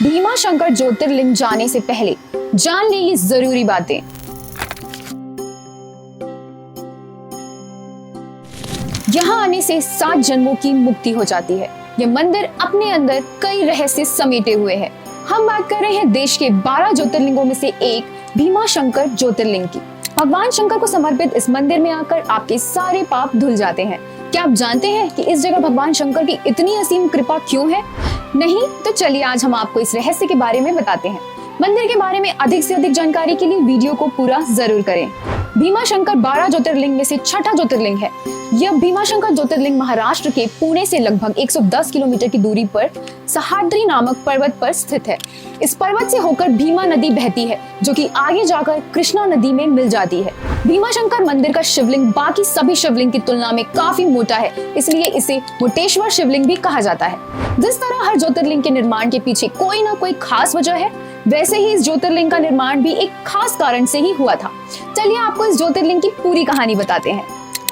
भीमा शंकर ज्योतिर्लिंग जाने से पहले जान ले ये जरूरी बातें। यहाँ आने से 7 जन्मों की मुक्ति हो जाती है। यह मंदिर अपने अंदर कई रहस्य समेटे हुए है। हम बात कर रहे हैं देश के 12 ज्योतिर्लिंगों में से एक भीमा शंकर ज्योतिर्लिंग की। भगवान शंकर को समर्पित इस मंदिर में आकर आपके सारे पाप धुल जाते हैं। क्या आप जानते हैं कि इस जगह भगवान शंकर की इतनी असीम कृपा क्यों है? नहीं तो चलिए आज हम आपको इस रहस्य के बारे में बताते हैं। मंदिर के बारे में अधिक से अधिक जानकारी के लिए वीडियो को पूरा जरूर करें। भीमा शंकर 12 ज्योतिर्लिंग में से छठा ज्योतिर्लिंग है। यह भीमा शंकर ज्योतिर्लिंग महाराष्ट्र के पुणे से लगभग 110 किलोमीटर की दूरी पर सह्याद्री नामक पर्वत पर स्थित है। इस पर्वत से होकर भीमा नदी बहती है, जो कि आगे जाकर कृष्णा नदी में मिल जाती है। भीमा शंकर मंदिर का शिवलिंग बाकी सभी शिवलिंग की तुलना में काफी मोटा है, इसलिए इसे मोटेश्वर शिवलिंग भी कहा जाता है। जिस तरह हर ज्योतिर्लिंग के निर्माण के पीछे कोई ना कोई खास वजह है, वैसे ही इस ज्योतिर्लिंग का निर्माण भी एक खास कारण से ही हुआ था। चलिए आपको इस ज्योतिर्लिंग की पूरी कहानी बताते हैं।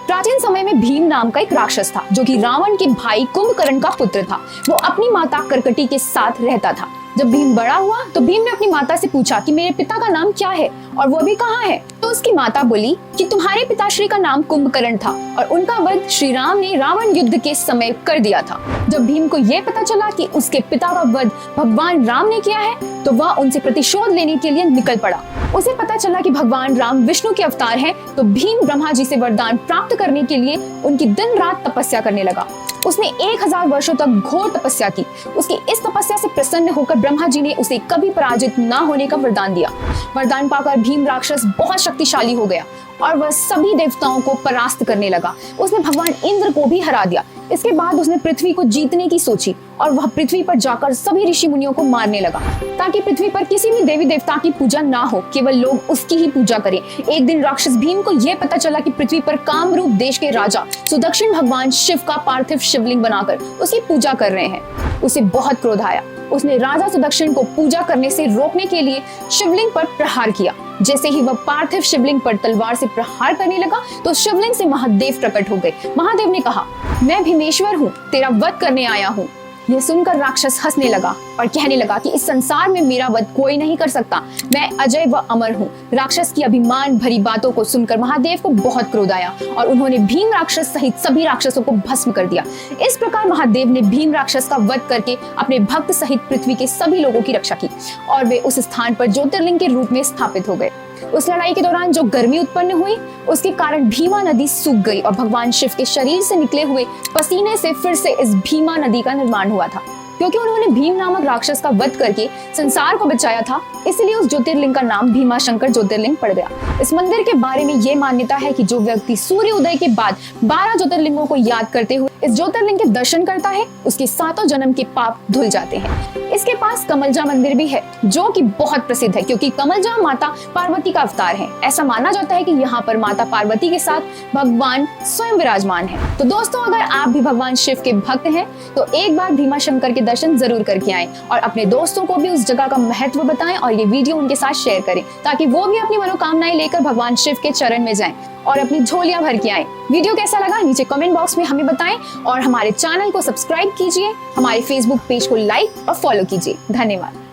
प्राचीन समय में भीम नाम का एक राक्षस था, जो कि रावण के भाई कुंभकर्ण का पुत्र था। वो अपनी माता करकटी के साथ रहता था। जब भीम बड़ा हुआ तो भीम ने अपनी माता से पूछा कि मेरे पिता का नाम क्या है और वो अभी कहाँ है। तो उसकी माता बोली कि तुम्हारे पिताश्री का नाम कुंभकर्ण था और उनका वध श्री राम ने रावण युद्ध के समय कर दिया था। जब भीम को यह पता चला कि उसके पिता का वध भगवान राम ने किया है, तो वह उनसे प्रतिशोध लेने के लिए निकल पड़ा। उसे पता चला कि भगवान राम विष्णु के अवतार हैं, तो भीम ब्रह्मा जी से वरदान प्राप्त करने के लिए उनकी दिन रात तपस्या करने लगा। उसने 1000 वर्षों तक घोर तपस्या की। उसकी इस तपस्या से प्रसन्न होकर ब्रह्मा जी ने उसे कभी पराजित न होने का वरदान दिया। वरदान पाकर भीम राक्षस बहुत शक्तिशाली हो गया और वह सभी देवताओं को परास्त करने लगा। उसने भगवान इंद्र को भी हरा दिया। इसके बाद उसने पृथ्वी को जीतने की सोची और वह पृथ्वी पर जाकर सभी ऋषि मुनियों को मारने लगा, ताकि पृथ्वी पर किसी भी देवी देवता की पूजा ना हो, केवल लोग उसकी ही पूजा करें। एक दिन राक्षस भीम को यह पता चला कि पृथ्वी पर कामरूप देश के राजा सुदक्षिण भगवान शिव का पार्थिव शिवलिंग बनाकर उसकी पूजा कर रहे हैं। उसे बहुत क्रोध आया। उसने राजा सुदक्षिण को पूजा करने से रोकने के लिए शिवलिंग पर प्रहार किया। जैसे ही वह पार्थिव शिवलिंग पर तलवार से प्रहार करने लगा, तो शिवलिंग से महादेव प्रकट हो गए। महादेव ने कहा, मैं भीमेश्वर हूँ, तेरा वध करने आया हूँ। यह सुनकर राक्षस हंसने लगा और कहने लगा कि इस संसार में मेरा वध कोई नहीं कर सकता, मैं अजय व अमर हूँ। राक्षस की अभिमान भरी बातों को सुनकर महादेव को बहुत क्रोध आया और उन्होंने भीम राक्षस सहित सभी राक्षसों को भस्म कर दिया। इस प्रकार महादेव ने भीम राक्षस का वध करके अपने भक्त सहित पृथ्वी के सभी लोगों की रक्षा की और वे उस स्थान पर ज्योतिर्लिंग के रूप में स्थापित हो गए। उस लड़ाई के दौरान जो गर्मी उत्पन्न हुई, उसके कारण भीमा नदी सूख गई और भगवान शिव के शरीर से निकले हुए पसीने से फिर से इस भीमा नदी का निर्माण हुआ था। क्योंकि उन्होंने भीम नामक राक्षस का वध करके संसार को बचाया था, इसलिए उस ज्योतिर्लिंग का नाम भीमा शंकर ज्योतिर्लिंग पड़ गया। इस मंदिर के बारे में ये मान्यता है कि जो व्यक्ति सूर्य उदय के बाद 12 ज्योतिर्लिंगों को याद करते हुए इस ज्योतिर्लिंग के दर्शन करता है, उसके 7 जन्म के पाप धुल जाते हैं। इसके पास कमलजा मंदिर भी है, जो कि बहुत प्रसिद्ध है, क्योंकि कमलजा माता पार्वती का अवतार है। ऐसा माना जाता है कि यहाँ पर माता पार्वती के साथ भगवान स्वयं विराजमान है। तो दोस्तों, अगर आप भी भगवान शिव के भक्त हैं, तो एक बार भीमा शंकर के दर्शन जरूर करके आएं और अपने दोस्तों को भी उस जगह का महत्व बताएं और ये वीडियो उनके साथ शेयर करें, ताकि वो भी अपनी मनोकामनाएं लेकर भगवान शिव के चरण में जाएं और अपनी झोलियां भर के आएं। वीडियो कैसा लगा नीचे कमेंट बॉक्स में हमें बताएं और हमारे चैनल को सब्सक्राइब कीजिए, हमारे फेसबुक पेज को लाइक और फॉलो कीजिए। धन्यवाद।